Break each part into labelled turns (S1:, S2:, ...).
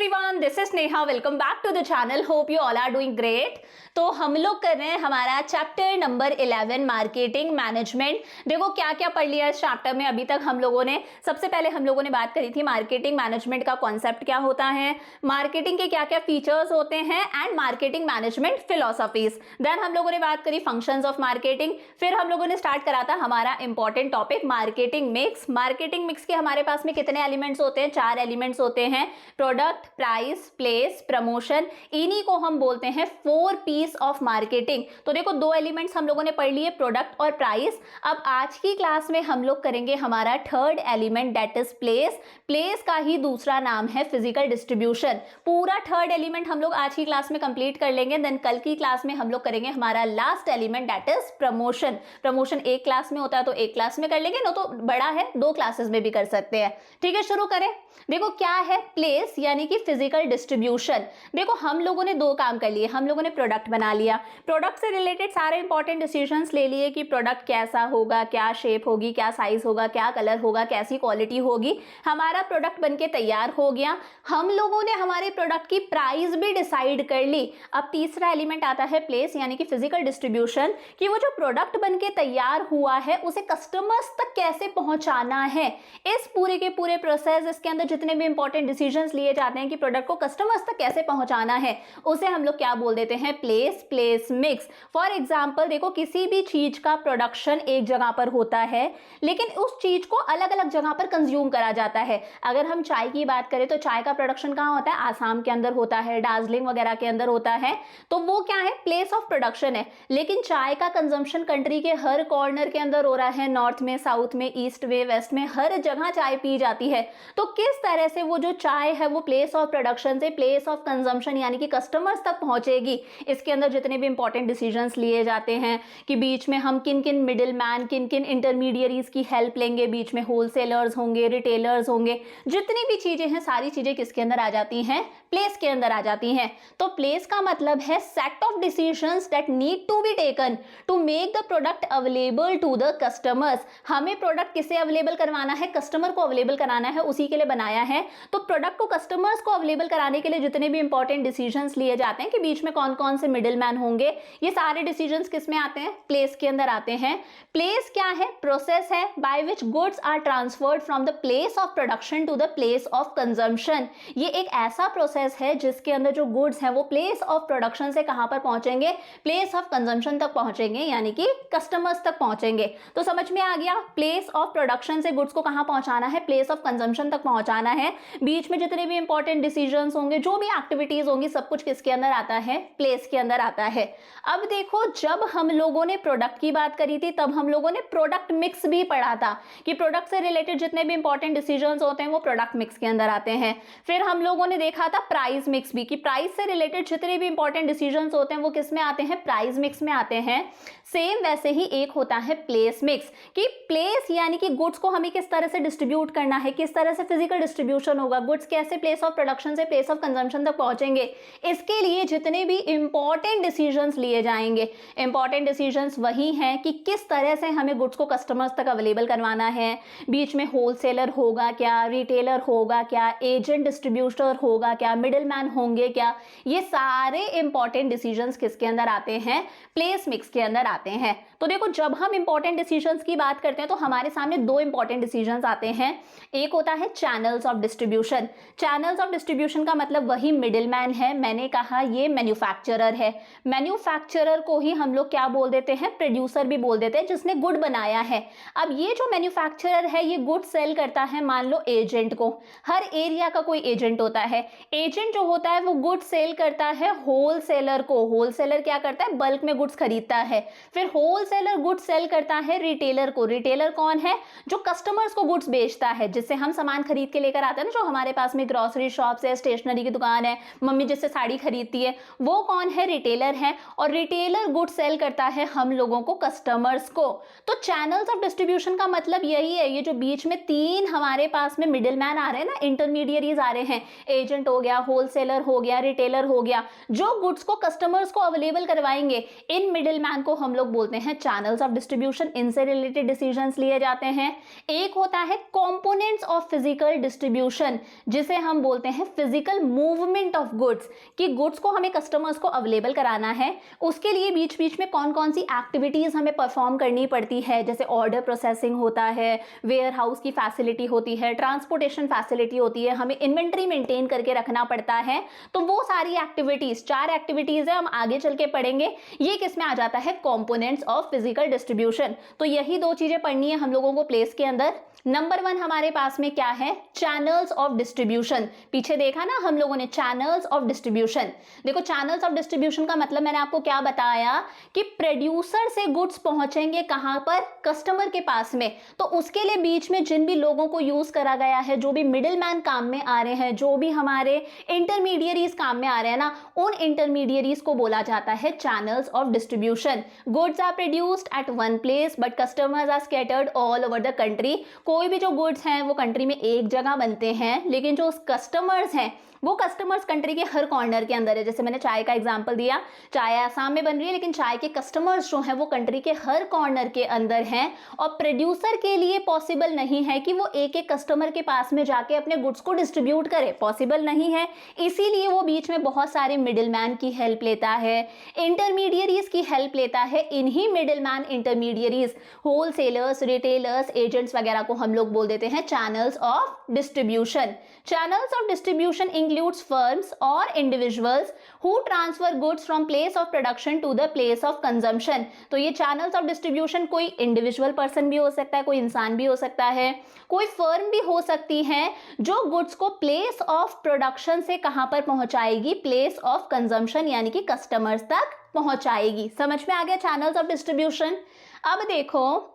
S1: Everyone, this is Neha. Welcome back to the channel. Hope you all are doing great. तो हम लोग कर रहे हैं हमारा चैप्टर नंबर 11 मार्केटिंग मैनेजमेंट। देखो क्या क्या पढ़ लिया इस चैप्टर में अभी तक हम लोगों ने। सबसे पहले हम लोगों ने बात करी थी मार्केटिंग मैनेजमेंट का कॉन्सेप्ट क्या होता है, मार्केटिंग के क्या क्या फीचर्स होते हैं and marketing management philosophies. Then हम लोगों ने बात करी फंक्शंस ऑफ मार्केटिंग। फिर हम लोगों ने स्टार्ट करा था हमारा important topic marketing mix. Marketing mix के हमारे पास में कितने एलिमेंट्स होते हैं? 4 एलिमेंट्स होते हैं, प्रोडक्ट, प्राइस, प्लेस, प्रमोशन। इन्हीं को हम बोलते हैं 4 पीस ऑफ मार्केटिंग। तो देखो 2 एलिमेंट्स हम लोगों ने पढ़ लिए, प्रोडक्ट और प्राइस। अब आज की क्लास में हम लोग करेंगे हमारा third element, that is place. Place का ही दूसरा नाम है फिजिकल डिस्ट्रीब्यूशन। पूरा थर्ड एलिमेंट हम लोग आज की क्लास में कंप्लीट कर लेंगे। देन कल की क्लास में हम लोग करेंगे हमारा last element, that is promotion. Promotion एक क्लास में होता है तो एक क्लास में कर लेंगे, नो तो बड़ा है 2 क्लासेस में भी कर सकते हैं। ठीक है, शुरू करें। देखो क्या है प्लेस यानी कि फिजिकल डिस्ट्रीब्यूशन। देखो हम लोगों ने 2 काम कर लिए। हम लोगों ने प्रोडक्ट बना लिया, प्रोडक्ट से रिलेटेड सारे इंपॉर्टेंट डिसीजंस ले लिए कि प्रोडक्ट कैसा होगा, क्या शेप होगी, क्या साइज होगा, क्या कलर होगा, कैसी क्वालिटी होगी। हमारा प्रोडक्ट बनके तैयार हो गया। हम लोगों ने हमारे प्रोडक्ट की प्राइस भी डिसाइड कर ली। अब तीसरा एलिमेंट आता है प्लेस यानी कि फिजिकल डिस्ट्रीब्यूशन, कि वो जो प्रोडक्ट बनके तैयार हुआ है उसे कस्टमर्स तक कैसे पहुंचाना है। इस पूरे के पूरे प्रोसेस, इसके अंदर जितने भी इंपॉर्टेंट डिसीजंस लिए जाते हैं कि प्रोडक्ट को कस्टमर्स तक कैसे पहुंचाना है, उसे हम लोग क्या बोल देते हैं? Place mix. फॉर एग्जांपल देखो किसी भी चीज का प्रोडक्शन एक जगह पर होता है लेकिन उस चीज को अलग अलग जगह पर कंज्यूम करा जाता है। अगर हम चाय की बात करें तो चाय का प्रोडक्शन कहाँ होता है? आसाम के अंदर होता है, दार्जिलिंग वगैरह के अंदर होता है। तो वो क्या है? प्लेस ऑफ प्रोडक्शन है। लेकिन चाय का कंजम्पशन कंट्री के हर कॉर्नर के अंदर हो रहा है, नॉर्थ में, साउथ में, ईस्ट में, वेस्ट में, हर जगह चाय पी जाती है। तो किस तरह से वो जो चाय है वो प्लेस ऑफ प्रोडक्शन से प्लेस ऑफ कंजम्पशन यानी कि कस्टमर्स तक पहुंचेगी, इसके अंदर जितने भी इंपॉर्टेंट डिसीजंस लिए जाते हैं कि बीच में हम किन किन मिडिल मैन, किन किन इंटरमीडियरीज की हेल्प लेंगे, बीच में होलसेलर्स होंगे, रिटेलर्स होंगे, जितनी भी चीजें हैं सारी चीजें किसके अंदर आ जाती हैं? प्लेस के अंदर आ जाती हैं। तो प्लेस का मतलब है set of decisions that need to be taken to make the product available to the customers. हमें प्रोडक्ट किसे अवेलेबल करवाना है? कस्टमर को अवेलेबल कराना है, उसी के लिए बनाया है। तो प्रोडक्ट को कस्टमर्स को अवेलेबल कराने के लिए जितने भी इंपॉर्टेंट डिसीजंस लिए जाते हैं कि बीच में कौन कौन से मिडिल मैन होंगे, ये सारे डिसीजंस किस में आते हैं? प्लेस के अंदर आते हैं। प्लेस क्या है? प्रोसेस है by which goods are transferred from the place of production to the place of consumption. ये एक ऐसा प्रोसेस है जिसके अंदर जो गुड्स हैं वो प्लेस ऑफ प्रोडक्शन से कहां पर पहुंचेंगे? प्लेस ऑफ कंजम्पशन तक पहुंचेंगे, यानी कि कस्टमर्स तक पहुंचेंगे। तो समझ में आ गया, प्लेस ऑफ प्रोडक्शन से गुड्स को कहां पहुंचाना है? प्लेस ऑफ कंजम्पशन तक पहुंचाना है। बीच में जितने भी इंपॉर्टेंट डिसीजंस होंगे, जो भी एक्टिविटीज होंगी, सब कुछ किसके अंदर आता है? प्लेस के अंदर आता है। अब देखो जब हम लोगों ने प्रोडक्ट की बात करी थी तब हम लोगों ने प्रोडक्ट मिक्स भी पढ़ा था कि प्रोडक्ट से रिलेटेड जितने भी इंपॉर्टेंट डिसीजंस होते हैं वो प्रोडक्ट मिक्स के अंदर आते हैं। फिर हम लोगों ने देखा था प्राइस मिक्स भी, कि प्राइस से रिलेटेड जितने भी इंपॉर्टेंट डिसीजंस होते हैं वो किस में आते हैं? प्राइस मिक्स में आते हैं। सेम वैसे ही एक होता है प्लेस मिक्स, कि प्लेस यानी कि गुड्स को हमें किस तरह से डिस्ट्रीब्यूट करना है, किस तरह से फिजिकल डिस्ट्रीब्यूशन होगा, गुड्स कैसे प्लेस ऑफ प्रोडक्शन से प्लेस ऑफ कंजम्पशन तक पहुंचेंगे, इसके लिए जितने भी इंपॉर्टेंट डिसीजंस लिए जाएंगे। इंपॉर्टेंट डिसीजंस वही हैं कि किस तरह से हमें गुड्स को कस्टमर्स तक अवेलेबल करवाना है, बीच में होलसेलर होगा क्या, रिटेलर होगा क्या, एजेंट डिस्ट्रीब्यूटर होगा क्या, मिडिल मैन होंगे क्या। ये सारे इंपॉर्टेंट डिसीजंस किसके अंदर आते हैं? प्लेस मिक्स के अंदर आते हैं। तो देखो जब हम इंपॉर्टेंट डिसीजंस की बात करते हैं तो हमारे सामने 2 इंपॉर्टेंट डिसीजंस आते हैं। एक होता है channels of distribution. Channels of distribution का मतलब वही मिडिल मैन है। मैंने कहा ये मैन्युफैक्चरर है। मैन्युफैक्चरर को ही हम लोग क्या बोल देते हैं? प्रोड्यूसर भी बोल देते हैं, जिसने गुड बनाया है। अब ये जो मैन्युफैक्चरर है ये गुड सेल करता है, मान लो एजेंट को। हर एरिया का कोई एजेंट होता है। एजेंट जो होता है वो गुड सेल करता है होलसेलर को। होलसेलर क्या करता है? बल्क में गुड्स खरीदता है। फिर होलसेलर गुड्स सेल करता है रिटेलर को। रिटेलर कौन है? जो कस्टमर्स को गुड्स बेचता है, जिससे हम सामान खरीद के लेकर आते हैं ना, जो हमारे पास में ग्रोसरी शॉप्स है, स्टेशनरी की दुकान है, मम्मी जिससे साड़ी खरीदती है, वो कौन है? रिटेलर है। और रिटेलर गुड्स सेल करता है हम लोगों को, कस्टमर्स को। तो चैनल्स ऑफ डिस्ट्रीब्यूशन का मतलब यही है, ये जो बीच में 3 हमारे पास में मिडिल मैन आ रहे हैं ना, इंटरमीडियरीज आ रहे हैं, एजेंट हो गया, होलसेलर हो गया, रिटेलर हो गया, जो गुड्स को कस्टमर्स को अवेलेबल करवाएंगे, इन मिडिल मैन को हम लोग बोलते हैं चैनल्स ऑफ डिस्ट्रीब्यूशन, इनसे रिलेटेड डिसीजंस लिए जाते हैं। एक होता है कंपोनेंट्स ऑफ फिजिकल डिस्ट्रीब्यूशन, जिसे हम बोलते हैं फिजिकल मूवमेंट ऑफ गुड्स, कि गुड्स को हमें कस्टमर्स को अवेलेबल कराना है, उसके लिए बीच बीच में कौन कौन सी एक्टिविटीज हमें परफॉर्म करनी पड़ती है, जैसे ऑर्डर प्रोसेसिंग होता है, वेयर हाउस की फैसिलिटी होती है, ट्रांसपोर्टेशन फैसिलिटी होती है, हमें इन्वेंट्री मेंटेन करके रखना पड़ता है। तो वो सारी एक्टिविटीज, 4 एक्टिविटीज है, हम आगे चल के पढ़ेंगे। ये किस में आ जाता है? Components of physical distribution. तो यही 2 चीजें पढ़नी है हम लोगों को प्लेस के अंदर। नंबर 1 हमारे पास में क्या है? Channels of distribution. पीछे देखा ना हम लोगों ने, चैनल्स ऑफ डिस्ट्रीब्यूशन। देखो चैनल्स ऑफ डिस्ट्रीब्यूशन का मतलब मैंने आपको क्या बताया कि प्रोड्यूसर से गुड्स पहुंचेंगे कहां पर? कस्टमर के पास में। तो उसके लिए बीच में जिन भी लोगों को यूज करा गया है, जो भी मिडिलमैन काम में आ रहे हैं, जो भी हमारे इंटरमीडियरीज काम में आ रहे हैं ना, उन इंटरमीडियरीज को बोला जाता है channels of distribution. Goods are produced at one place but customers are scattered all over the country. कोई भी जो गुड्स हैं वो कंट्री में एक जगह बनते हैं, लेकिन जो कस्टमर्स हैं वो कस्टमर्स कंट्री के हर कॉर्नर के अंदर है। जैसे मैंने चाय का एग्जांपल दिया, चाय आसाम में बन रही है, लेकिन चाय के कस्टमर्स जो हैं वो कंट्री के हर कॉर्नर के अंदर हैं। और प्रोड्यूसर के लिए पॉसिबल नहीं है कि वो एक एक कस्टमर के पास में जाके अपने गुड्स को डिस्ट्रीब्यूट करे, पॉसिबल नहीं है। इसीलिए वो बीच में बहुत सारे मिडिलमैन की हेल्प लेता है, इंटरमीडियरीज की हेल्प लेता है। इन्हीं middleman, intermediaries, wholesalers, retailers, agents वगैरह को हम लोग बोल देते हैं channels of distribution. Channels of distribution includes firms or individuals who transfer goods from place of production to the place of consumption। तो ये channels of distribution कोई individual person भी हो सकता है, कोई इंसान भी हो सकता है, कोई firm भी हो सकती है, जो goods को place of production से कहां पर पहुंचाएगी? place of consumption, यानी कि customers तक पहुंचाएगी। समझ में आ गया channels of distribution? अब देखो,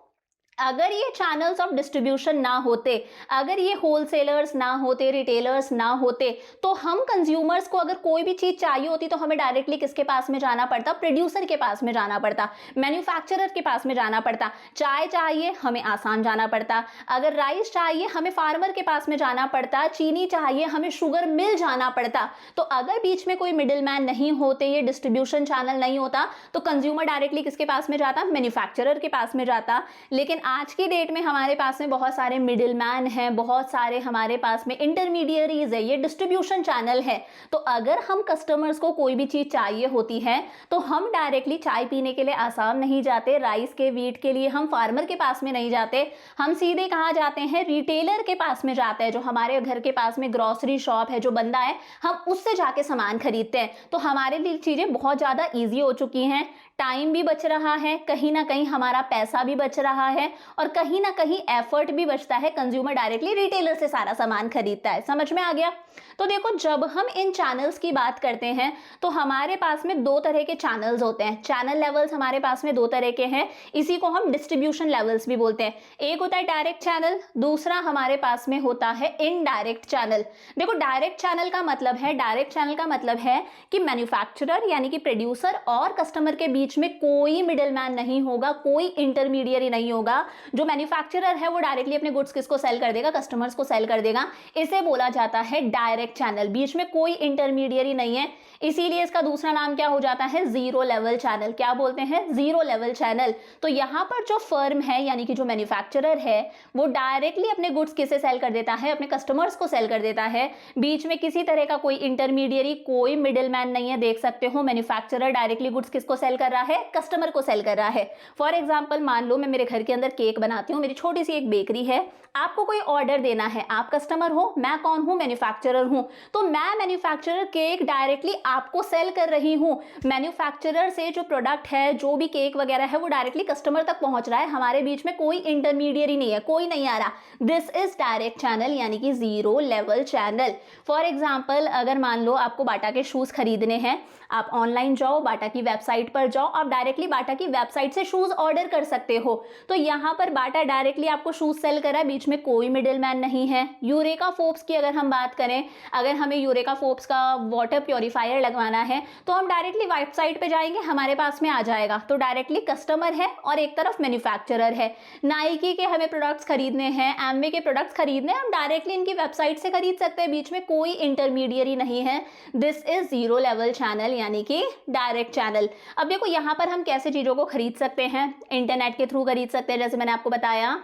S1: अगर ये चैनल्स ऑफ डिस्ट्रीब्यूशन ना होते, अगर ये होलसेलर्स ना होते, रिटेलर्स ना होते, तो हम कंज्यूमर्स को अगर कोई भी चीज चाहिए होती तो हमें डायरेक्टली किसके पास में जाना पड़ता? प्रोड्यूसर के पास में जाना पड़ता, मैन्युफैक्चरर के पास में जाना पड़ता। चाय चाहिए हमें आसाम जाना पड़ता, अगर राइस चाहिए हमें फार्मर के पास में जाना पड़ता, चीनी चाहिए हमें शुगर मिल जाना पड़ता। तो अगर बीच में कोई मिडिलमैन नहीं होते, ये डिस्ट्रीब्यूशन चैनल नहीं होता, तो कंज्यूमर डायरेक्टली किसके पास में जाता? मैन्युफैक्चरर के पास में जाता। लेकिन आज की डेट में हमारे पास में बहुत सारे मिडिलमैन हैं, बहुत सारे हमारे पास में इंटरमीडियरीज है, ये डिस्ट्रीब्यूशन चैनल है। तो अगर हम कस्टमर्स को कोई भी चीज चाहिए होती है तो हम डायरेक्टली चाय पीने के लिए आसाम नहीं जाते, राइस के, वीट के लिए हम फार्मर के पास में नहीं जाते, हम सीधे कहाँ जाते हैं? रिटेलर के पास में जाते हैं। जो हमारे घर के पास में ग्रोसरी शॉप है, जो बंदा है, हम उससे जाके सामान खरीदते हैं। तो हमारे लिए चीजें बहुत ज्यादा ईजी हो चुकी हैं, टाइम भी बच रहा है, कहीं ना कहीं हमारा पैसा भी बच रहा है, और कहीं ना कहीं एफर्ट भी बचता है। कंज्यूमर डायरेक्टली रिटेलर से सारा सामान खरीदता है। समझ में आ गया? तो देखो, जब हम इन चैनल्स की बात करते हैं तो हमारे पास में 2 तरह के चैनल्स होते हैं। चैनल लेवल्स हमारे पास में 2 तरह के हैं, इसी को हम डिस्ट्रीब्यूशन लेवल्स भी बोलते हैं। एक होता है डायरेक्ट चैनल, दूसरा हमारे पास में होता है इनडायरेक्ट चैनल। देखो, डायरेक्ट चैनल का मतलब है, डायरेक्ट चैनल का मतलब है कि मैन्युफैक्चरर यानी कि प्रोड्यूसर और कस्टमर के बीच में कोई मिडिलमैन नहीं होगा, कोई इंटरमीडियरी नहीं होगा। जो मैन्युफैक्चरर है वो डायरेक्टली अपने गुड्स किसको सेल कर देगा? कस्टमर्स को सेल कर देगा। इसे बोला जाता है डायरेक्ट चैनल, बीच में कोई इंटरमीडियरी नहीं है। इसीलिए इसका दूसरा नाम क्या हो जाता है? Zero level channel. क्या बोलते हैं? Zero level channel. तो यहां पर जो फर्म है यानी कि जो मैन्युफैक्चरर है वो डायरेक्टली अपने गुड्स किसे सेल कर देता है? अपने कस्टमर्स को सेल कर देता है। बीच में किसी तरह का कोई इंटरमीडियरी, कोई मिडिलमैन नहीं है। देख सकते हो, मैन्युफैक्चरर डायरेक्टली गुड्स किसको सेल कर रहा है? कस्टमर को सेल कर रहा है। फॉर एग्जाम्पल, मान लो मैं मेरे घर के अंदर केक बनाती हूँ, मेरी छोटी सी एक बेकरी है, आपको कोई ऑर्डर देना है, आप कस्टमर हो, मैं कौन हूं? मैन्युफैक्चरर हूं। तो मैं मैन्युफैक्चरर केक डायरेक्टली आपको सेल कर रही हूं। मैन्युफैक्चरर से जो प्रोडक्ट है, जो भी केक वगैरह है, वो डायरेक्टली कस्टमर तक पहुंच रहा है। हमारे बीच में कोई इंटरमीडियरी नहीं है, कोई नहीं आ रहा। दिस इज डायरेक्ट चैनल यानी कि zero level channel. For example, अगर मान लो आपको बाटा के शूज खरीदने हैं, आप ऑनलाइन जाओ, बाटा की वेबसाइट पर जाओ, आप डायरेक्टली बाटा की वेबसाइट से शूज ऑर्डर कर सकते हो। तो यहाँ पर बाटा डायरेक्टली आपको शूज सेल कर रहा है, बीच में कोई मिडिलमैन नहीं है। यूरेका फोर्ब्स की अगर हम बात करें, अगर हमें यूरेका फोर्ब्स का वाटर प्योरीफायर लगवाना है तो हम डायरेक्टली वेबसाइट पे जाएंगे, हमारे पास में आ जाएगा। तो डायरेक्टली कस्टमर है और एक तरफ मैन्युफैक्चरर है। नाइकी के हमें प्रोडक्ट्स खरीदने हैं, एमवे के प्रोडक्ट्स खरीदने हैं, हम डायरेक्टली इनकी वेबसाइट से खरीद सकते हैं, बीच में कोई इंटरमीडियरी नहीं है। This is zero level channel यानी कि डायरेक्ट चैनल। अब देखो, यहाँ पर हम कैसे चीज़ों को खरीद सकते हैं? इंटरनेट के थ्रू खरीद सकते हैं, जैसे मैंने आपको बताया।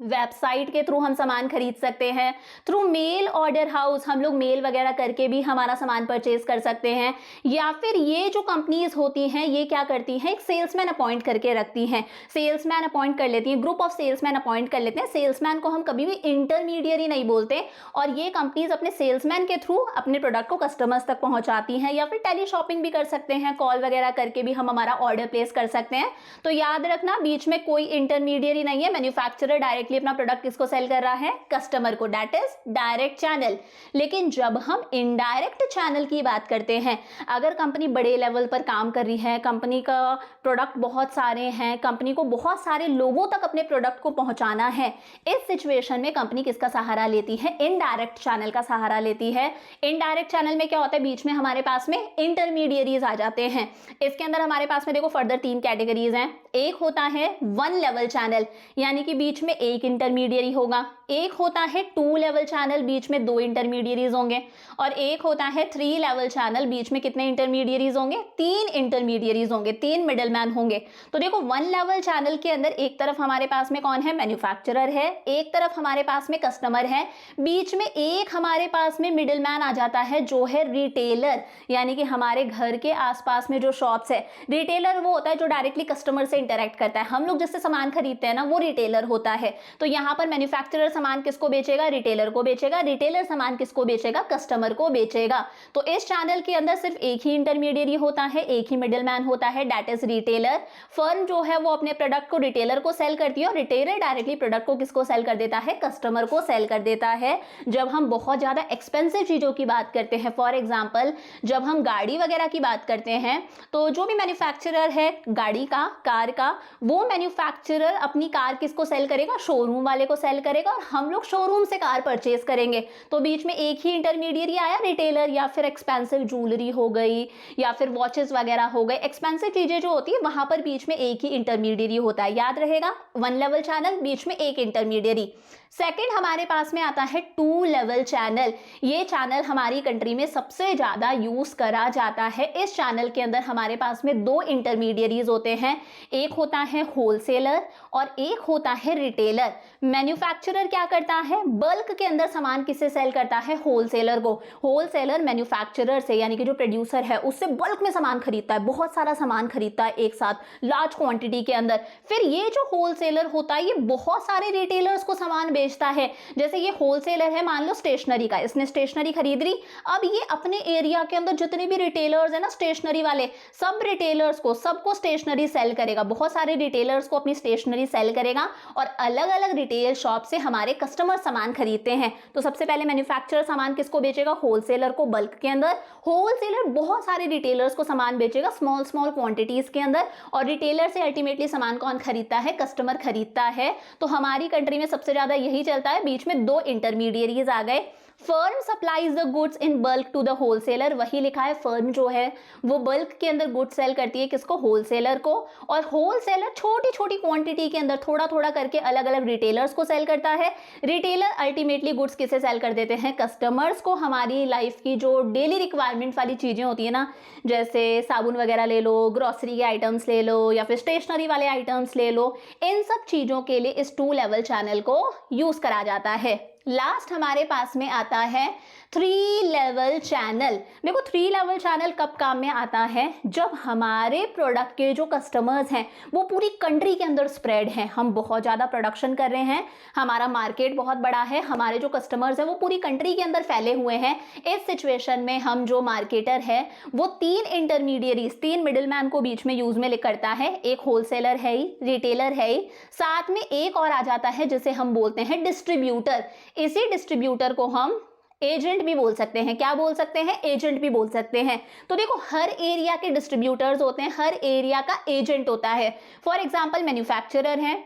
S1: वेबसाइट के थ्रू हम सामान खरीद सकते हैं। थ्रू मेल ऑर्डर हाउस हम लोग मेल वगैरह करके भी हमारा सामान परचेज कर सकते हैं। या फिर ये जो कंपनीज होती हैं ये क्या करती हैं, एक सेल्समैन अपॉइंट करके रखती हैं, सेल्समैन अपॉइंट कर लेती हैं, ग्रुप ऑफ सेल्समैन अपॉइंट कर लेते हैं। सेल्समैन को हम कभी भी इंटरमीडियरी नहीं बोलते, और ये कंपनीज अपने सेल्समैन के थ्रू अपने प्रोडक्ट को कस्टमर्स तक पहुंचाती हैं। या फिर टेली शॉपिंग भी कर सकते हैं, कॉल वगैरह करके भी हम हमारा ऑर्डर प्लेस कर सकते हैं। तो याद रखना, बीच में कोई इंटरमीडियरी नहीं है। मैन्युफैक्चरर डायरेक्टली अपना प्रोडक्ट किसको सेल कर रहा है? कस्टमर को, दैट इज डायरेक्ट चैनल। लेकिन जब हम इनडायरेक्ट चैनल की बात करते हैं, अगर कंपनी बड़े लेवल पर काम कर रही है, कंपनी का प्रोडक्ट बहुत सारे हैं, कंपनी को बहुत सारे लोगों तक अपने प्रोडक्ट को पहुंचाना है, इस सिचुएशन में कंपनी किसका सहारा लेती है? इनडायरेक्ट चैनल का सहारा लेती है। इनडायरेक्ट चैनल में क्या होता है? बीच में हमारे पास में इंटरमीडियरीज आ जाते हैं। इसके अंदर हमारे पास में देखो फर्दर 3 कैटेगरीज हैं। एक होता है 1 लेवल चैनल, यानी कि बीच में एक इंटरमीडियरी होगा। एक होता है 2 लेवल चैनल, बीच में 2 इंटरमीडियरीज होंगे। और एक होता है 3 लेवल चैनल, बीच में कितने इंटरमीडियरीज होंगे? 3 इंटरमीडियरीज होंगे, 3 मिडलमैन होंगे। तो देखो 1 लेवल चैनल के अंदर एक तरफ हमारे पास में कौन है? मैन्युफैक्चरर है, एक तरफ हमारे पास में कस्टमर है, बीच में एक हमारे पास में मिडलमैन आ जाता है जो है रिटेलर, यानी कि हमारे घर के आसपास में जो शॉप्स है। रिटेलर वो होता है जो डायरेक्टली कस्टमर से इंटरेक्ट करता है, हम लोग जिससे सामान खरीदते हैं ना, वो रिटेलर होता है। तो यहाँ पर मैन्युफैक्चरर सामान किसको बेचेगा? रिटेलर को बेचेगा। रिटेलर सामान किसको बेचेगा? कस्टमर को बेचेगा। तो इस चैनल के अंदर सिर्फ एक ही इंटरमीडियरी होता है, एक ही मिडलमैन होता है, दैट इज रिटेलर। फर्म जो है वो अपने प्रोडक्ट को रिटेलर को सेल करती है, और रिटेलर डायरेक्टली प्रोडक्ट को किसको सेल कर देता है? कस्टमर को सेल कर देता है। जब हम बहुत ज्यादा एक्सपेंसिव चीजों की बात करते हैं, फॉर एग्जाम्पल जब हम गाड़ी वगैरह की बात करते हैं, तो जो भी मैन्युफैक्चरर है गाड़ी का, कार का, वो मैन्युफैक्चरर अपनी कार किसको सेल करेगा? शोरूम वाले को सेल करेगा, और हम लोग शोरूम से कार परचेज करेंगे। तो बीच में एक ही इंटरमीडियरी आया, रिटेलर। या फिर एक्सपेंसिव ज्वेलरी हो गई, या फिर वॉचेस वगैरह हो गए, एक्सपेंसिव चीजें जो होती है वहां पर बीच में एक ही इंटरमीडियरी होता है। याद रहेगा, 1 लेवल चैनल, बीच में एक इंटरमीडियरी। सेकंड हमारे पास में आता है 2 लेवल चैनल। ये चैनल हमारी कंट्री में सबसे ज्यादा यूज करा जाता है। इस चैनल के अंदर हमारे पास में 2 इंटरमीडियरीज होते हैं, एक होता है होलसेलर और एक होता है रिटेलर। मैन्युफैक्चरर क्या करता है? बल्क के अंदर सामान किससे सेल करता है? होलसेलर को। होलसेलर मैन्युफैक्चरर से, यानी कि जो प्रोड्यूसर है उससे बल्क में सामान खरीदता है, बहुत सारा सामान खरीदता है एक साथ, लार्ज क्वांटिटी के अंदर। फिर ये जो होलसेलर होता है ये बहुत सारे रिटेलर्स को सामान बेचता है। जैसे ये होलसेलर है, मान लो स्टेशनरी का, इसने स्टेशनरी खरीद ली। अब ये अपने एरिया के अंदर जितने भी रिटेलर्स है ना, स्टेशनरी वाले, सब रिटेलर्स को, सबको स्टेशनरी सेल करेगा, बहुत सारे रिटेलर्स को अपनी स्टेशनरी सेल करेगा, और अलग अलग रिटेल शॉप से हमारे कस्टमर सामान खरीदते हैं। तो सबसे पहले मैन्युफैक्चरर सामान किसको बेचेगा? होलसेलर को, बल्क के अंदर। होलसेलर बहुत सारे रिटेलर्स को सामान बेचेगा स्मॉल स्मॉल क्वांटिटीज के अंदर, और रिटेलर से अल्टीमेटली सामान कौन खरीदता है? कस्टमर खरीदता है। तो हमारी कंट्री में सबसे ज्यादा यही चलता है। बीच में 2 इंटरमीडियरीज आ गए। Firm supplies the goods in bulk to the wholesaler, वही लिखा है, फर्म जो है वो बल्क के अंदर गुड्स सेल करती है, किसको? होलसेलर को। और होलसेलर छोटी छोटी क्वांटिटी के अंदर थोड़ा थोड़ा करके अलग अलग रिटेलर्स को सेल करता है। रिटेलर अल्टीमेटली गुड्स किसे सेल कर देते हैं? कस्टमर्स को। हमारी लाइफ की जो डेली रिक्वायरमेंट वाली चीजें होती है ना, जैसे साबुन वगैरह ले लो, ग्रोसरी के आइटम्स ले लो, या फिर स्टेशनरी वाले आइटम्स ले लो, इन सब चीजों के लिए इस 2 लेवल चैनल को यूज करा जाता है। लास्ट हमारे पास में आता है 3 लेवल चैनल। देखो 3 लेवल चैनल कब काम में आता है? जब हमारे प्रोडक्ट के जो कस्टमर्स हैं वो पूरी कंट्री के अंदर स्प्रेड हैं, हम बहुत ज़्यादा प्रोडक्शन कर रहे हैं, हमारा मार्केट बहुत बड़ा है, हमारे जो कस्टमर्स हैं वो पूरी कंट्री के अंदर फैले हुए हैं। इस सिचुएशन में हम जो मार्केटर है वो 3 इंटरमीडियरीज, 3 मिडिलमैन को बीच में यूज में करता है। एक होलसेलर है ही, रिटेलर है ही, साथ में एक और आ जाता है जिसे हम बोलते हैं डिस्ट्रीब्यूटर। इसी डिस्ट्रीब्यूटर को हम एजेंट भी बोल सकते हैं। क्या बोल सकते हैं? एजेंट भी बोल सकते हैं। तो देखो हर एरिया के डिस्ट्रीब्यूटर्स होते हैं, हर एरिया का एजेंट होता है। फॉर एग्जांपल मैन्युफैक्चरर है,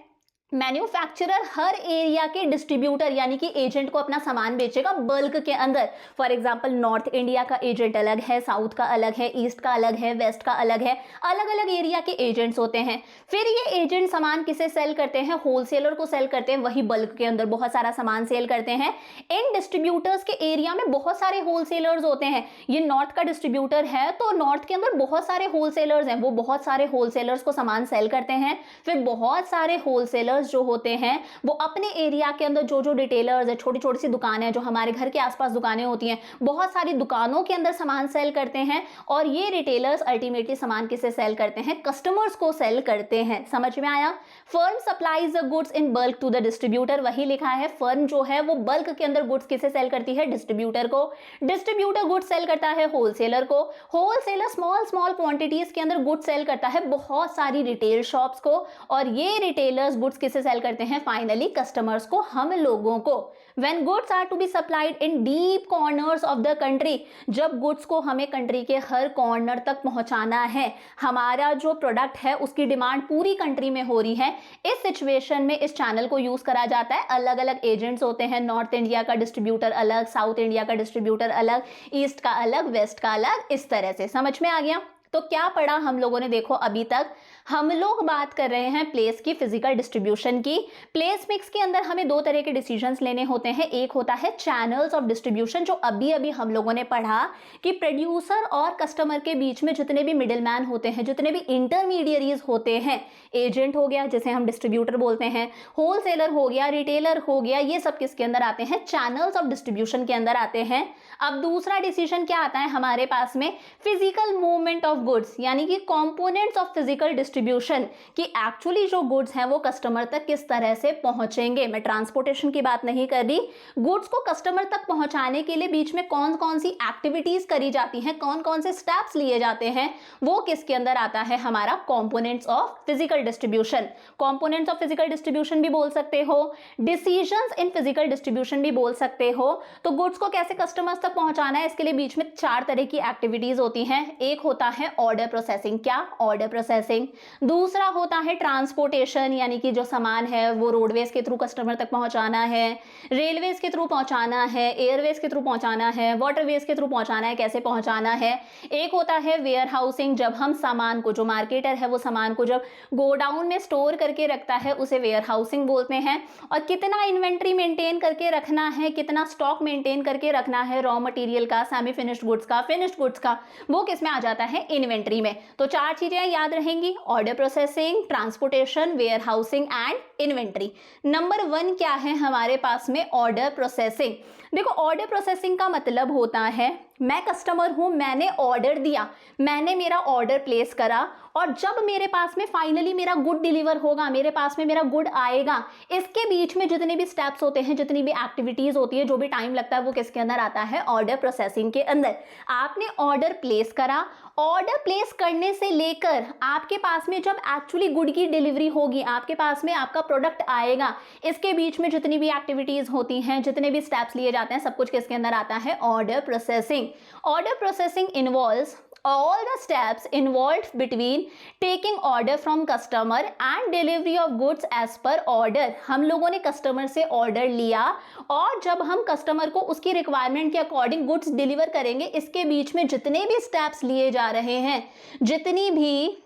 S1: मैन्युफैक्चरर हर एरिया के डिस्ट्रीब्यूटर यानी कि एजेंट को अपना सामान बेचेगा बल्क के अंदर। फॉर एग्जांपल नॉर्थ इंडिया का एजेंट अलग है, साउथ का अलग है, ईस्ट का अलग है, वेस्ट का अलग है, अलग अलग एरिया के एजेंट्स होते हैं। फिर ये एजेंट सामान किसे सेल करते हैं? होलसेलर को सेल करते हैं, वही बल्क के अंदर बहुत सारा सामान सेल करते हैं। इन डिस्ट्रीब्यूटर्स के एरिया में बहुत सारे होलसेलर्स होते हैं। ये नॉर्थ का डिस्ट्रीब्यूटर है तो नॉर्थ के अंदर बहुत सारे होलसेलर्स हैं, वो बहुत सारे होलसेलर्स को सामान सेल करते हैं। फिर बहुत सारे होलसेलर्स जो होते हैं वो अपने एरिया के अंदर जो जो रिटेलर्स है, छोटी छोटी सी दुकानें हैं, जो हमारे घर के आसपास दुकानें होती हैं, बहुत सारी दुकानों के अंदर सामान सेल करते हैं। और ये रिटेलर्स अल्टीमेटली सामान किसे सेल करते हैं? कस्टमर्स को सेल करते हैं। समझ में आया? Firm supplies the goods in bulk to the distributor, वही लिखा है। फर्म जो है वो बल्क के अंदर गुड्स किसे सेल करती है? डिस्ट्रीब्यूटर को। डिस्ट्रीब्यूटर गुड्स सेल करता है होलसेलर को। होलसेलर स्मॉल स्मॉल क्वांटिटीज के अंदर गुड्स सेल करता है बहुत सारी रिटेल शॉप्स को। और ये रिटेलर्स गुड्स किसे सेल करते हैं? फाइनली कस्टमर्स को, हम लोगों को। When goods are to be supplied in deep corners of the country, जब गुड्स को हमें कंट्री के हर कॉर्नर तक पहुंचाना है, हमारा जो प्रोडक्ट है उसकी डिमांड पूरी कंट्री में हो रही है, इस सिचुएशन में इस चैनल को यूज करा जाता है। अलग अलग एजेंट्स होते हैं, नॉर्थ इंडिया का डिस्ट्रीब्यूटर अलग, साउथ इंडिया का डिस्ट्रीब्यूटर अलग, ईस्ट का अलग, वेस्ट का अलग, इस तरह से। समझ में आ गया? तो क्या पढ़ा हम लोगों ने? देखो अभी तक हम लोग बात कर रहे हैं प्लेस की, फिजिकल डिस्ट्रीब्यूशन की। प्लेस मिक्स के अंदर हमें दो तरह के डिसीजंस लेने होते हैं। एक होता है चैनल्स ऑफ डिस्ट्रीब्यूशन, जो अभी अभी हम लोगों ने पढ़ा कि प्रोड्यूसर और कस्टमर के बीच में जितने भी मिडिलमैन होते हैं, जितने भी इंटरमीडियरीज होते हैं, एजेंट हो गया जिसे हम डिस्ट्रीब्यूटर बोलते हैं, होलसेलर हो गया, रिटेलर हो गया, ये सब किसके अंदर आते हैं? चैनल्स ऑफ डिस्ट्रीब्यूशन के अंदर आते हैं। अब दूसरा डिसीजन क्या आता है हमारे पास में? फिजिकल मूवमेंट ऑफ गुड्स, यानी कि कंपोनेंट्स ऑफ फिजिकल डिस्ट्रीब्यूशन, कि एक्चुअली जो गुड्स हैं वो कस्टमर तक किस तरह से पहुंचेंगे। मैं ट्रांसपोर्टेशन की बात नहीं कर रही। गुड्स को कस्टमर तक पहुंचाने के लिए बीच में कौन कौन सी एक्टिविटीज करी जाती हैं, कौन कौन से स्टेप्स लिए जाते हैं, वो किसके अंदर आता है? हमारा components of physical distribution. Components of physical distribution भी बोल सकते हो, डिसीजंस इन फिजिकल डिस्ट्रीब्यूशन भी बोल सकते हो। तो गुड्स को कैसे कस्टमर्स तक पहुंचाना है, इसके लिए बीच में चार तरह की एक्टिविटीज होती हैं। एक होता है ऑर्डर प्रोसेसिंग। क्या? Order processing. दूसरा होता है ट्रांसपोर्टेशन, यानी कि जो सामान है वो रोडवेज के थ्रू कस्टमर तक पहुंचाना है, रेलवेज के थ्रू पहुंचाना है, एयरवेज के थ्रू पहुंचाना है, वाटरवेज के थ्रू पहुंचाना है, कैसे पहुंचाना है। एक होता है वेयर हाउसिंग, जब हम सामान को, जो मार्केटर है वो सामान को जब गोडाउन में स्टोर करके रखता है उसे वेयर हाउसिंग बोलते हैं। और कितना इन्वेंट्री मेंटेन करके रखना है, कितना स्टॉक मेंटेन करके रखना है रॉ मटेरियल का, सेमी फिनिश्ड गुड्स का, फिनिश्ड गुड्स का, वो किस में आ जाता है? इन्वेंट्री में। तो चार चीजें याद रहेंगी: order processing, transportation, warehousing and inventory. Number 1 क्या है हमारे पास में? Order processing. देखो ऑर्डर प्रोसेसिंग का मतलब होता है, मैं कस्टमर हूं, मैंने ऑर्डर दिया, मैंने मेरा ऑर्डर प्लेस करा, और जब मेरे पास में फाइनली मेरा गुड डिलीवर होगा, मेरे पास में मेरा गुड आएगा, इसके बीच में जितने भी स्टेप्स होते हैं, जितनी भी एक्टिविटीज होती है, जो भी टाइम लगता है, वो किसके अंदर आता है? ऑर्डर प्रोसेसिंग के अंदर। आपने ऑर्डर प्लेस करा, ऑर्डर प्लेस करने से लेकर आपके पास में जब एक्चुअली गुड की डिलीवरी होगी, आपके पास में आपका प्रोडक्ट आएगा, इसके बीच में जितनी भी एक्टिविटीज होती हैं, जितने भी स्टेप्स लिए जाते हैं, सब कुछ किसके अंदर आता है? Order processing. Order processing involves all the steps involved between taking order from customer and delivery of goods as per order। हम लोगों ने कस्टमर से ऑर्डर लिया और जब हम कस्टमर को उसकी रिक्वायरमेंट के अकॉर्डिंग गुड्स डिलीवर करेंगे, इसके बीच में जितने भी स्टेप्स लिए जा रहे हैं, जितनी भी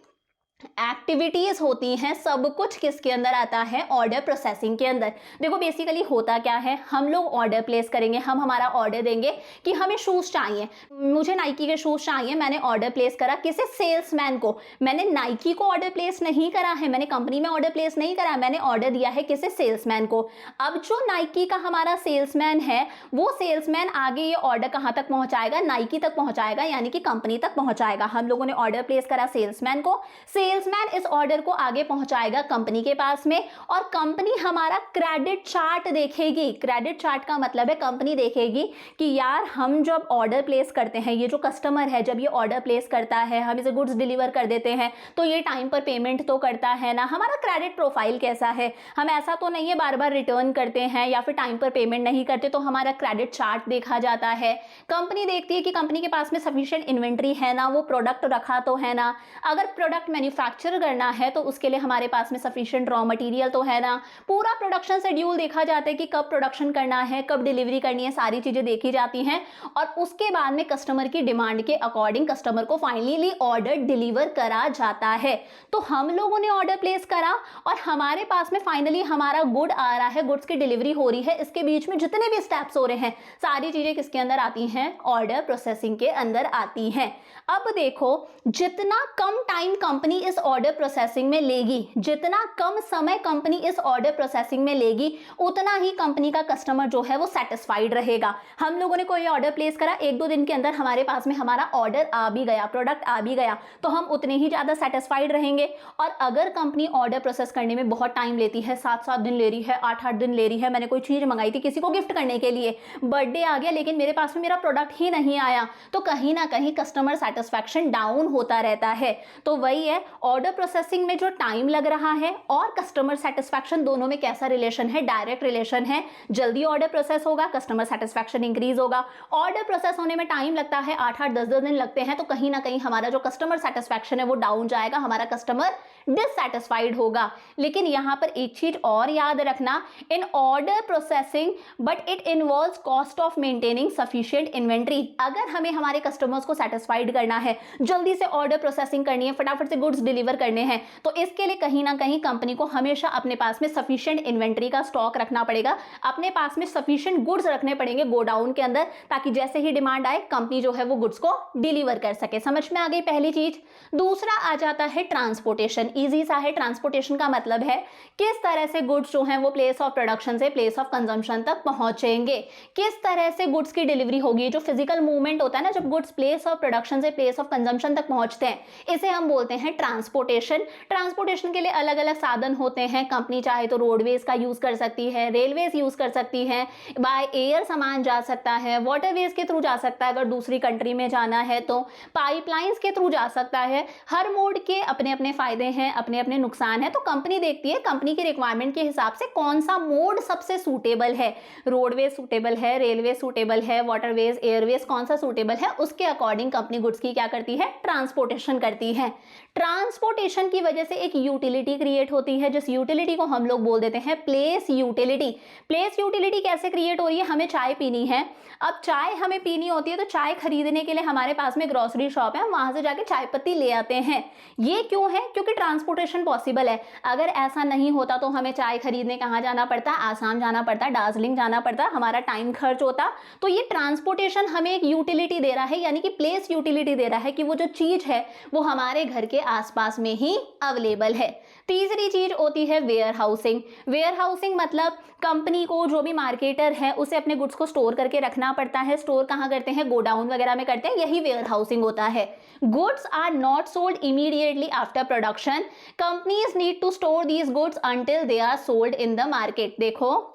S1: एक्टिविटीज होती हैं, सब कुछ किसके अंदर आता है? ऑर्डर प्रोसेसिंग के अंदर। देखो बेसिकली होता क्या है, हम लोग ऑर्डर प्लेस करेंगे, हम हमारा ऑर्डर देंगे कि हमें शूज चाहिए, मुझे नाइकी के शूज चाहिए, मैंने ऑर्डर प्लेस करा किसे? सेल्समैन को। मैंने नाइकी को ऑर्डर प्लेस नहीं करा है, मैंने कंपनी में ऑर्डर प्लेस नहीं करा है, मैंने ऑर्डर दिया है किसे? सेल्समैन को। अब जो नाइकी का हमारा सेल्समैन है, वो सेल्समैन आगे ये ऑर्डर कहां तक पहुंचाएगा? नाइकी तक पहुंचाएगा, यानी कि कंपनी तक पहुंचाएगा। हम लोगों ने ऑर्डर प्लेस करा सेल्समैन को, सेल्समैन इस ऑर्डर को आगे पहुंचाएगा कंपनी के पास में, और कंपनी हमारा क्रेडिट चार्ट देखेगी। क्रेडिट चार्ट का मतलब है कंपनी देखेगी कि यार हम जब ऑर्डर प्लेस करते हैं, ये जो कस्टमर है जब ये ऑर्डर प्लेस करता है, हम इसे गुड्स डिलीवर कर देते हैं, तो ये टाइम पर पेमेंट तो करता है ना, हमारा क्रेडिट प्रोफाइल कैसा है, हम ऐसा तो नहीं है बार बार रिटर्न करते हैं या फिर टाइम पर पेमेंट नहीं करते, तो हमारा क्रेडिट चार्ट देखा जाता है। कंपनी देखती है कि कंपनी के पास में सफिशिएंट इन्वेंट्री है ना, वो प्रोडक्ट रखा तो है ना, अगर प्रोडक्ट मैन्युफैक्चर मैन्युफैक्चर करना है तो उसके लिए हमारे पास में सफिशिएंट रॉ मटेरियल तो है ना, पूरा प्रोडक्शन शेड्यूल देखा जाता है कि कब प्रोडक्शन करना है, कब डिलीवरी करनी है, सारी चीजें देखी जाती हैं और उसके बाद में कस्टमर की डिमांड के अकॉर्डिंग कस्टमर को फाइनली ऑर्डर डिलीवर करा जाता है। तो हम लोगों ने ऑर्डर प्लेस करा और हमारे पास में फाइनली हमारा गुड आ रहा है, गुड्स की डिलीवरी हो रही है। इसके बीच में जितने भी स्टेप्स हो रहे हैं सारी चीजें किसके अंदर आती हैं, ऑर्डर प्रोसेसिंग के अंदर आती हैं। अब देखो, जितना कम टाइम कंपनी इस ऑर्डर प्रोसेसिंग में लेगी, जितना कम समय कंपनी इस ऑर्डर प्रोसेसिंग में लेगी, उतना ही कंपनी का कस्टमर जो है वो सेटिस्फाइड रहेगा। हम लोगों ने कोई ऑर्डर प्लेस करा, 1-2 दिन के अंदर हमारे पास में हमारा ऑर्डर आ भी गया, प्रोडक्ट आ भी गया, तो हम उतने ही ज्यादा सेटिस्फाइड रहेंगे। और अगर कंपनी ऑर्डर प्रोसेस करने में बहुत टाइम लेती है, 7-7 दिन ले रही है, 8-8 दिन ले रही है, मैंने कोई चीज मंगाई थी किसी को गिफ्ट करने के लिए, बर्थडे आ गया लेकिन मेरे पास में मेरा प्रोडक्ट ही नहीं आया, तो कहीं ना कहीं कस्टमर सेटिस्फैक्शन डाउन होता रहता है। तो वही है, ऑर्डर प्रोसेसिंग में जो टाइम लग रहा है और कस्टमर सेटिस्फैक्शन दोनों में कैसा रिलेशन है, डायरेक्ट रिलेशन है। जल्दी ऑर्डर प्रोसेस होगा, कस्टमर सेटिस्फैक्शन इंक्रीज होगा। ऑर्डर प्रोसेस होने में टाइम लगता है, 8-8 10-10 दिन लगते हैं, तो कहीं ना कहीं हमारा जो कस्टमर सेटिस्फैक्शन है वो डाउन जाएगा, हमारा कस्टमर डिससैटिस्फाइड होगा। लेकिन यहां पर एक चीज और याद रखना, in order processing but it involves cost of maintaining sufficient inventory. अगर हमें हमारे कस्टमर्स को सेटिस्फाइड करना है, जल्दी से ऑर्डर प्रोसेसिंग करनी है, फटाफट से गुड्स डिलीवर करने हैं, तो इसके लिए कहीं ना कहीं कंपनी को हमेशा अपने पास में सफिशिएंट इन्वेंट्री का स्टॉक रखना पड़ेगा, अपने पास में सफिशिएंट गुड्स रखने पड़ेंगे गोडाउन के अंदर, ताकि जैसे ही डिमांड आए कंपनी जो है वो गुड्स को डिलीवर कर सके। समझ में आ गई पहली चीज। दूसरा आ जाता है ट्रांसपोर्टेशन। इजी सा है, ट्रांसपोर्टेशन का मतलब है किस तरह से गुड्स जो हैं वो प्लेस ऑफ प्रोडक्शन से प्लेस ऑफ कंजम्पशन तक पहुंचेंगे, किस तरह से गुड्स की डिलीवरी होगी। जो फिजिकल मूवमेंट होता है ना, जब गुड्स प्लेस ऑफ प्रोडक्शन से प्लेस ऑफ कंजम्पशन तक पहुंचते हैं, इसे हम बोलते हैं ट्रांसपोर्टेशन। ट्रांसपोर्टेशन के लिए अलग अलग साधन होते हैं। कंपनी चाहे तो रोडवेज का यूज कर सकती है, रेलवेज यूज कर सकती है, बाय एयर सामान जा सकता है, वाटरवेज के थ्रू जा सकता है, अगर दूसरी कंट्री में जाना है तो पाइपलाइंस के थ्रू जा सकता है। हर मोड के अपने अपने फायदे हैं, अपने अपने नुकसान है, तो कंपनी देखती है कंपनी की रिक्वायरमेंट के हिसाब से कौन सा मोड सबसे सूटेबल है। रोडवेज सूटेबल है, रेलवे सूटेबल है, वाटरवेज एयरवेज कौन सा सूटेबल है, उसके अकॉर्डिंग कंपनी गुड्स की क्या करती है, ट्रांसपोर्टेशन करती है। ट्रांसपोर्टेशन की वजह से एक यूटिलिटी क्रिएट होती है, जिस यूटिलिटी को हम लोग बोल देते हैं प्लेस यूटिलिटी। प्लेस यूटिलिटी कैसे क्रिएट हो रही है, हमें चाय पीनी है, अब चाय हमें पीनी होती है तो चाय खरीदने के लिए हमारे पास में ग्रोसरी शॉप है, हम वहां से जाके चाय पत्ती ले आते हैं। ये क्यों है, क्योंकि ट्रांसपोर्टेशन पॉसिबल है। अगर ऐसा नहीं होता तो हमें चाय खरीदने कहाँ जाना पड़ता, आसाम जाना पड़ता, दार्जिलिंग जाना पड़ता, हमारा टाइम खर्च होता। तो ये ट्रांसपोर्टेशन हमें एक यूटिलिटी दे रहा है, यानी कि प्लेस यूटिलिटी दे रहा है कि वो जो चीज है वो हमारे घर के आसपास में ही अवेलेबल है। तीसरी चीज होती है वेयर हाउसिंग। वेयर हाउसिंग मतलब कंपनी को, जो भी मार्केटर है, उसे अपने गुड्स को स्टोर करके रखना पड़ता है। स्टोर कहाँ करते हैं, गोडाउन वगैरह में करते हैं, यही वेयर हाउसिंग होता है। Goods are not sold immediately after production, companies need to store these goods until they are sold in the market. देखो,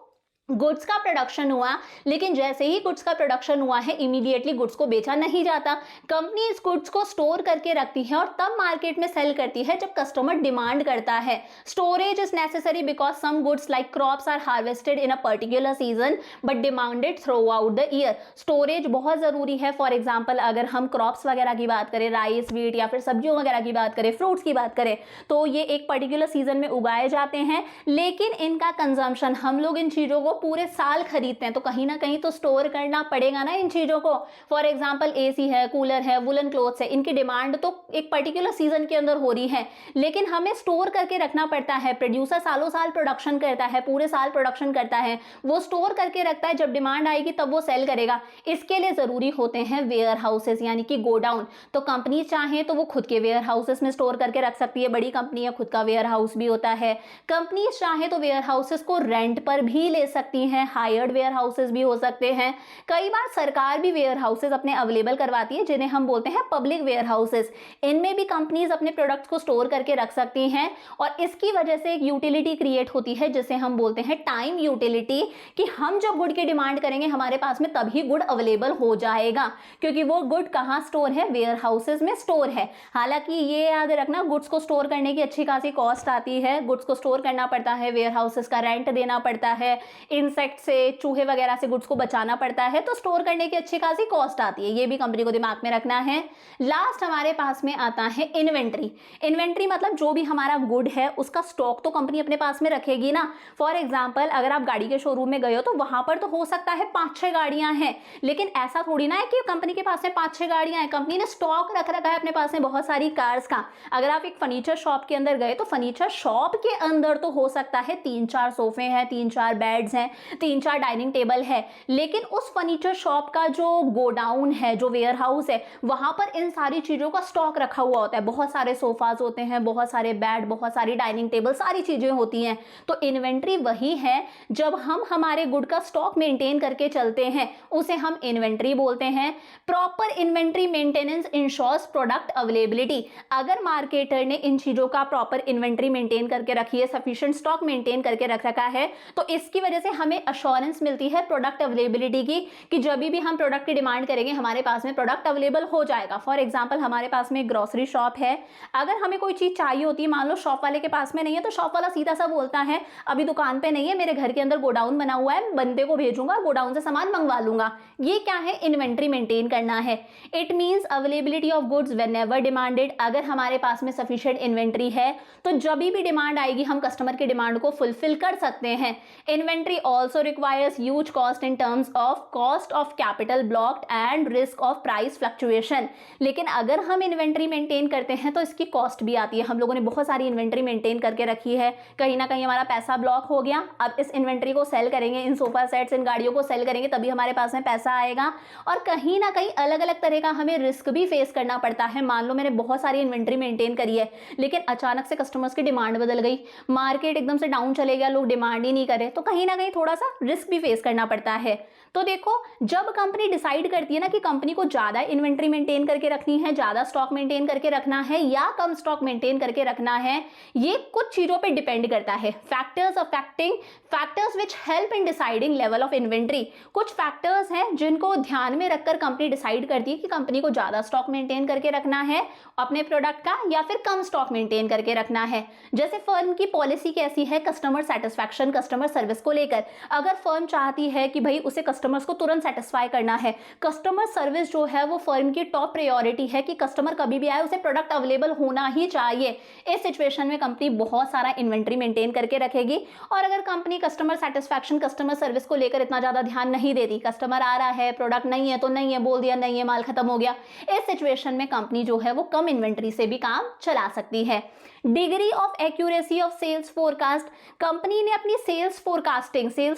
S1: गुड्स का प्रोडक्शन हुआ, लेकिन जैसे ही गुड्स का प्रोडक्शन हुआ है इमीडिएटली गुड्स को बेचा नहीं जाता। कंपनी इस गुड्स को स्टोर करके रखती है और तब मार्केट में सेल करती है जब कस्टमर डिमांड करता है। Storage is necessary because some goods like crops are harvested in a particular season but demanded throughout the year. Storage बहुत जरूरी है। फॉर एग्जाम्पल, अगर हम क्रॉप्स वगैरह की बात करें, राइस, व्हीट या फिर सब्जियों वगैरह की बात करें, फ्रूट्स की बात करें, तो ये एक पर्टिकुलर सीजन में उगाए जाते हैं, लेकिन इनका कंजम्पशन, हम लोग इन चीजों को पूरे साल खरीदते हैं, तो कहीं ना कहीं तो स्टोर करना पड़ेगा ना इन चीजों को। फॉर एग्जांपल, एसी है, कूलर है, वुलन क्लोथ्स है, इनकी डिमांड तो एक पर्टिकुलर सीजन के अंदर हो रही है, लेकिन हमें स्टोर करके रखना पड़ता है। प्रोड्यूसर सालों साल प्रोडक्शन करता है, पूरे साल प्रोडक्शन करता है, वो स्टोर करके रखता है, जब डिमांड आएगी तब वो सेल करेगा। इसके लिए जरूरी होते हैं वेयर हाउसेस, यानी कि गोडाउन। तो कंपनी चाहे तो वो खुद के वेयर हाउसेस में स्टोर करके रख सकती है, बड़ी कंपनी है, खुद का वेयर हाउस भी होता है। कंपनी चाहे तो वेयर हाउसेस को रेंट पर भी ले सकती है, हायर्ड वेयर हाउसेस भी हो सकते हैं। कई बार सरकार भी वेयर हाउसेस अपने अवेलेबल करवाती है, जिन्हें हम बोलते हैं पब्लिक वेयर हाउसेस। इनमें भी कंपनीज अपने प्रोडक्ट्स को स्टोर करके रख सकती हैं और इसकी वजह से एक यूटिलिटी क्रिएट होती है, जिसे हम बोलते हैं टाइम यूटिलिटी, कि हम जब गुड की डिमांड करेंगे हमारे पास में तभी गुड अवेलेबल हो जाएगा, क्योंकि वो गुड कहाँ स्टोर है, वेयर हाउसेस में स्टोर है। हालांकि ये याद रखना, गुड्स को स्टोर करने की अच्छी खासी कॉस्ट आती है, गुड्स को स्टोर करना पड़ता है, वेयर हाउसेस का रेंट देना पड़ता है, इंसेक्ट से, चूहे वगैरह से गुड्स को बचाना पड़ता है, तो स्टोर करने की अच्छी खासी कॉस्ट आती है। ये भी कंपनी को दिमाग में रखना है। लास्ट हमारे पास में आता है इन्वेंट्री। इन्वेंट्री मतलब जो भी हमारा गुड है उसका स्टॉक तो कंपनी अपने पास में रखेगी ना। फॉर एग्जाम्पल अगर आप गाड़ी के शोरूम में गए हो तो वहां पर तो हो सकता है 5-6 गाड़ियां हैं, लेकिन ऐसा थोड़ी ना है कि कंपनी के पास में 5-6 गाड़ियां हैं। कंपनी ने स्टॉक रख रखा है अपने पास में बहुत सारी कार्स का। अगर आप एक फर्नीचर शॉप के अंदर गए तो फर्नीचर शॉप के अंदर तो हो सकता है 3-4 सोफे हैं, 3-4 बेड्स हैं, 3-4 डाइनिंग टेबल है, लेकिन उस फर्नीचर शॉप का जो गोडाउन है, जो वेयर हाउस है, वहां पर इन सारी चीजों का स्टॉक रखा हुआ होता है। बहुत सारे सोफाज होते हैं, बहुत सारे बेड, बहुत सारी डाइनिंग टेबल, सारी चीजें होती हैं। तो इन्वेंट्री वही है जब हम हमारे गुड का स्टॉक मेंटेन करके चलते हैं, उसे हम इन्वेंट्री बोलते हैं। Proper inventory maintenance ensures product availability. अगर मार्केटर ने इन चीजों का प्रॉपर इन्वेंट्री मेंटेन करके रखी है, सफिशिएंट स्टॉक मेंटेन करके रख रखा है, तो इसकी वजह से हमें अश्योरेंस मिलती है प्रोडक्ट अवेलेबिलिटी की, कि जब भी हम प्रोडक्ट की डिमांड करेंगे हमारे पास में प्रोडक्ट अवेलेबल हो जाएगा। फॉर एग्जांपल हमारे पास में ग्रोसरी शॉप है, अगर हमें कोई चीज चाहिए होती है, मान लो शॉप वाले के पास में नहीं है, तो शॉप वाला सीधा सा बोलता है अभी दुकान पे नहीं है, मेरे घर के अंदर गोडाउन बना हुआ है, बंदे को भेजूंगा, गोडाउन से सामान मंगवा लूंगा। ये क्या है? इन्वेंट्री मेंटेन करना है। It means availability of goods whenever demanded. अगर हमारे पास में सफिशिएंट इन्वेंट्री है तो जब भी डिमांड आएगी हम कस्टमर की डिमांड को फुलफिल कर सकते हैं। Inventory also requires huge cost in terms of cost of capital blocked and risk of price fluctuation. लेकिन अगर हम इन्वेंट्री मेंटेन करते हैं तो इसकी कॉस्ट भी आती है। हम लोगों ने बहुत सारी इन्वेंट्री मेंटेन करके रखी है, कहीं ना कहीं हमारा पैसा ब्लॉक हो गया, अब इस इन्वेंट्री को सेल करेंगे, इन सोफा सेट्स, इन गाड़ियों को सेल करेंगे, तभी हमारे पास में पैसा आएगा। और कहीं ना कहीं अलग अलग तरह का हमें रिस्क भी फेस करना पड़ता है। मान लो मैंने बहुत सारी इन्वेंट्री मेंटेन करी है, लेकिन अचानक से कस्टमर्स की डिमांड बदल गई, मार्केट एकदम से डाउन चले गया, लोग डिमांड ही नहीं करे, तो कहीं ना कहीं थोड़ा सा रिस्क भी फेस करना पड़ता है। तो देखो, जब कंपनी डिसाइड करती है ना कि कंपनी को ज्यादा इन्वेंट्री मेंटेन करके रखनी है, ज्यादा स्टॉक मेंटेन करके रखना है या कम स्टॉक मेंटेन करके रखना है, ये कुछ चीजों पे डिपेंड करता है। Factors which help in deciding level of inventory. कुछ फैक्टर्स हैं जिनको ध्यान में रखकर कंपनी डिसाइड करती है कि कंपनी को ज्यादा स्टॉक मेंटेन करके रखना है अपने प्रोडक्ट का या फिर कम स्टॉक मेंटेन करके रखना है। जैसे फर्म की पॉलिसी कैसी है कस्टमर सेटिस्फैक्शन, कस्टमर सर्विस को लेकर। अगर फर्म चाहती है कि भाई उसे कस्टमर्स को तुरंत सेटिस्फाई करना है, कस्टमर सर्विस जो है वो फर्म की टॉप प्रायोरिटी है कि कस्टमर कभी भी आए उसे प्रोडक्ट अवेलेबल होना ही चाहिए, इस सिचुएशन में कंपनी बहुत सारा इन्वेंट्री मेंटेन करके रखेगी। और अगर company customer satisfaction, customer service को लेकर इतना ज्यादा ध्यान नहीं देती, कस्टमर आ रहा है, प्रोडक्ट नहीं है तो नहीं है, बोल दिया नहीं है, माल खत्म हो गया, इस सिचुएशन में कंपनी जो है वो कम इन्वेंट्री से भी काम चला सकती है। Degree of accuracy of sales forecast. Company ने अपनी सेल्स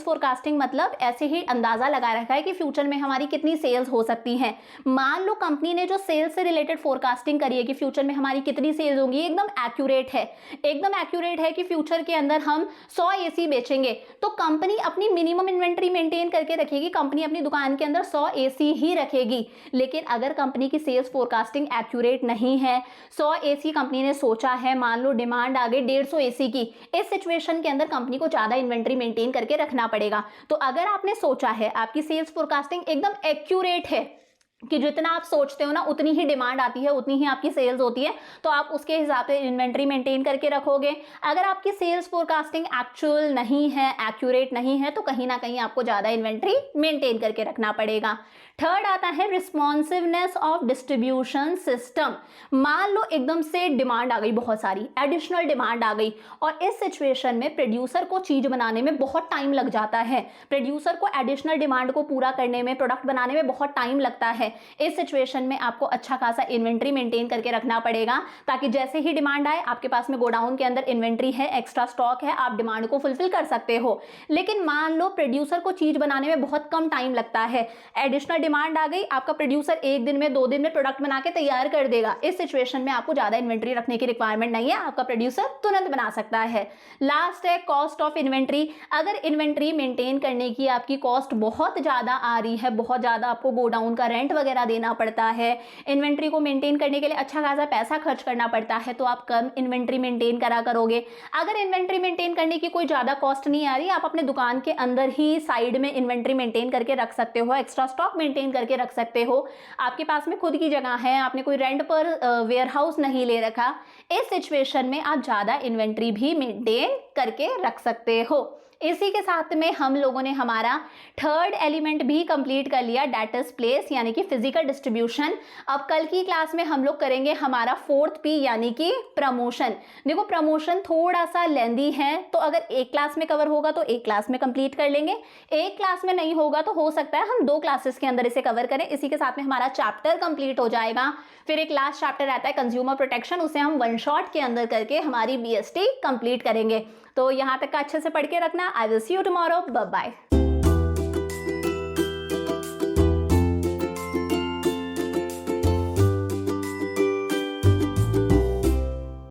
S1: फोरकास्टिंग मतलब ऐसे ही अंदाजा लगा रखा है कि फ्यूचर में हमारी कितनी सेल्स हो सकती हैं। मान लो कंपनी ने जो सेल्स से रिलेटेड फोरकास्टिंग करी है कि फ्यूचर में हमारी कितनी सेल्स होंगी, एकदम एक्यूरेट है कि फ्यूचर के अंदर हम 100 एसी बेचेंगे, तो कंपनी अपनी मिनिमम इन्वेंट्री मेंटेन करके रखेगी, कंपनी अपनी दुकान के अंदर 100 एसी ही रखेगी। लेकिन अगर कंपनी की सेल्स फोरकास्टिंग एक्यूरेट नहीं है, 100 एसी कंपनी ने सोचा है, मान लो डिमांड आ गई 150 एसी की, इस सिचुएशन के अंदर कंपनी को ज्यादा इन्वेंट्री मेंटेन करके रखना पड़ेगा। तो अगर आपने सोचा है आपकी सेल्स फोरकास्टिंग एकदम एक्यूरेट है कि जितना आप सोचते हो ना उतनी ही डिमांड आती है, उतनी ही आपकी सेल्स होती है, तो आप उसके हिसाब से इन्वेंट्री मेंटेन करके रखोगे। अगर आपकी सेल्स फोरकास्टिंग एक्चुअल नहीं है, एक्यूरेट नहीं है, तो कहीं ना कहीं आपको ज्यादा इन्वेंट्री मेंटेन करके रखना पड़ेगा। थर्ड आता है रिस्पॉन्सिवनेस ऑफ डिस्ट्रीब्यूशन सिस्टम। मान लो एकदम से डिमांड आ गई, बहुत सारी एडिशनल डिमांड आ गई, और इस सिचुएशन में प्रोड्यूसर को चीज बनाने में बहुत टाइम लग जाता है। प्रोड्यूसर को एडिशनल डिमांड को पूरा करने में, प्रोडक्ट बनाने में बहुत टाइम लगता है। इस सिचुएशन में आपको अच्छा खासा इन्वेंट्री मेंटेन करके रखना पड़ेगा, ताकि जैसे ही डिमांड आए आपके पास में गोडाउन के अंदर इन्वेंट्री है, एक्स्ट्रा स्टॉक है, आप डिमांड को फुलफिल कर सकते हो। लेकिन मान लो प्रोड्यूसर को चीज बनाने में बहुत कम टाइम लगता है, एडिशनल डिमांड आ गई, आपका प्रोड्यूसर 1 दिन में 2 दिन में प्रोडक्ट बना के तैयार कर देगा। इस सिचुएशन में आपको ज्यादा इन्वेंट्री रखने की रिक्वायरमेंट नहीं है, आपका प्रोड्यूसर तुरंत बना सकता है। लास्ट है कॉस्ट ऑफ इन्वेंट्री। अगर इन्वेंट्री मेंटेन करने की आपकी कॉस्ट बहुत ज्यादा आ रही है, बहुत ज्यादा आपको गोडाउन का रेंट वगैरह देना पड़ता है, इन्वेंट्री को मेंटेन करने के लिए अच्छा खासा पैसा खर्च करना पड़ता है, तो आप कम इन्वेंट्री मेंटेन करा करोगे। अगर इन्वेंट्री मेंटेन करने की कोई ज्यादा कॉस्ट नहीं आ रही, आप अपने दुकान के अंदर ही साइड में इन्वेंट्री मेंटेन करके रख सकते हो, एक्स्ट्रा स्टॉक मेंटेन करके रख सकते हो, आपके पास में खुद की जगह है, आपने कोई रेंट पर वेयर हाउस नहीं ले रखा, इस सिचुएशन में आप ज्यादा इन्वेंट्री भी मेंटेन करके रख सकते हो। इसी के साथ में हम लोगों ने हमारा थर्ड एलिमेंट भी कंप्लीट कर लिया, डेट इज प्लेस यानी कि फिजिकल डिस्ट्रीब्यूशन। अब कल की क्लास में हम लोग करेंगे हमारा फोर्थ पी यानी कि प्रमोशन। देखो प्रमोशन थोड़ा सा लेंदी है, तो अगर एक क्लास में कवर होगा तो एक क्लास में कंप्लीट कर लेंगे, एक क्लास में नहीं होगा तो हो सकता है हम 2 क्लासेस के अंदर इसे कवर करें। इसी के साथ में हमारा चैप्टर कंप्लीट हो जाएगा। फिर एक लास्ट चैप्टर रहता है कंज्यूमर प्रोटेक्शन, उसे हम 1 शॉट के अंदर करके हमारी बीएसटी कंप्लीट करेंगे। तो यहाँ तक का अच्छे से पढ़ के रखना। I will see you tomorrow, bye bye.